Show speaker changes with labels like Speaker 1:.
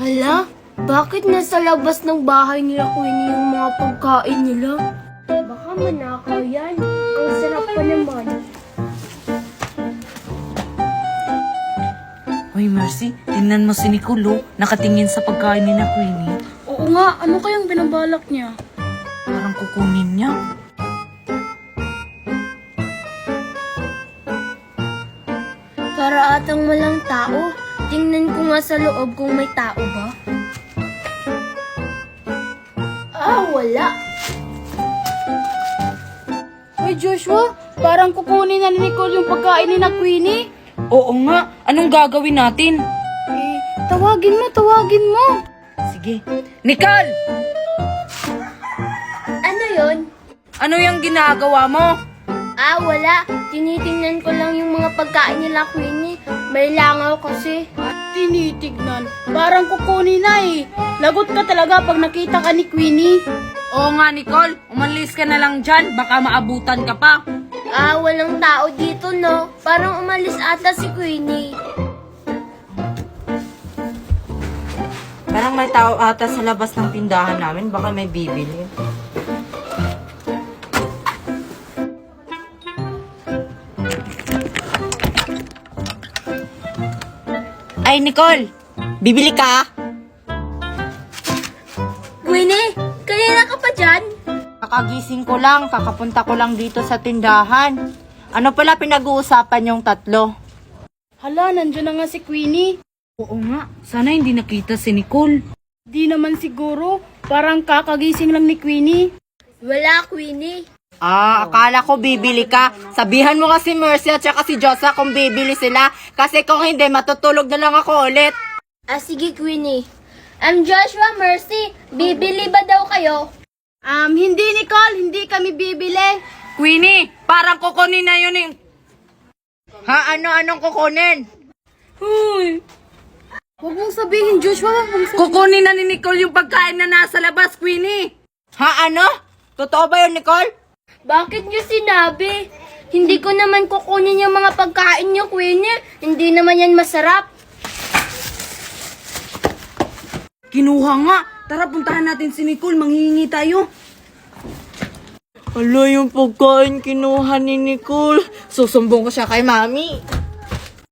Speaker 1: Hala, bakit nasa labas ng bahay nila Queenie yung mga pagkain nila? Baka manakaw yan. Ang sarap pa naman.
Speaker 2: Hoy Mercy, tingnan mo si Nicole, oh. Nakatingin sa pagkain ni na Queenie.
Speaker 3: Oo nga, ano kayang binabalak niya?
Speaker 2: Parang kukunin niya.
Speaker 1: Para atang walang tao. Tingnan ko nga sa loob kung may tao ba. Wala.
Speaker 3: Hoy Joshua, parang kukunin na ni Nicole yung pagkain ni na Queenie.
Speaker 2: Oo nga, anong gagawin natin?
Speaker 3: Tawagin mo.
Speaker 2: Sige. Nicole!
Speaker 1: Ano yon?
Speaker 2: Ano yung ginagawa mo?
Speaker 1: Wala. Tinitingnan ko lang yung mga pagkain nila Queenie. May langaw kasi.
Speaker 3: Tinitignan, parang kukunin na eh. Lagot ka talaga pag nakita ka ni Queenie.
Speaker 2: Oo nga Nicole, umalis ka na lang dyan, baka maabutan ka pa.
Speaker 1: Walang tao dito, no? Parang umalis ata si Queenie.
Speaker 2: Parang may tao ata sa labas ng tindahan namin, baka may bibili. Ay Nicole, bibili ka?
Speaker 1: Queenie, kanina ka pa dyan?
Speaker 2: Kakagising ko lang, kakapunta ko lang dito sa tindahan. Ano pala pinag-uusapan yung tatlo?
Speaker 3: Hala, nandiyan na nga si Queenie.
Speaker 2: Oo nga, sana hindi nakita si Nicole.
Speaker 3: Di naman siguro, parang kakagising lang ni Queenie.
Speaker 1: Wala, Queenie.
Speaker 2: Akala ko bibili ka. Sabihan mo kasi Mercy at saka si Josa kung bibili sila. Kasi kung hindi, matutulog na lang ako ulit.
Speaker 1: Sige, Queenie. Joshua, Mercy, bibili ba daw kayo?
Speaker 3: Hindi Nicole, hindi kami bibili.
Speaker 2: Queenie, parang kukunin na yun eh. Anong kukunin?
Speaker 3: Hoy! Huwag mong sabihin, Joshua. Huwag mong sabihin.
Speaker 2: Kukunin na ni Nicole yung pagkain na nasa labas, Queenie. Ano? Totoo ba yun, Nicole?
Speaker 1: Bakit niyo sinabi? Hindi ko naman kukunin yung mga pagkain niyo, Queenie. Hindi naman yan masarap.
Speaker 2: Kinuha nga. Tara, puntahan natin si Nicole. Manghihingi tayo. Hala, yung pagkain kinuha ni Nicole. Susumbong ko siya kay Mami.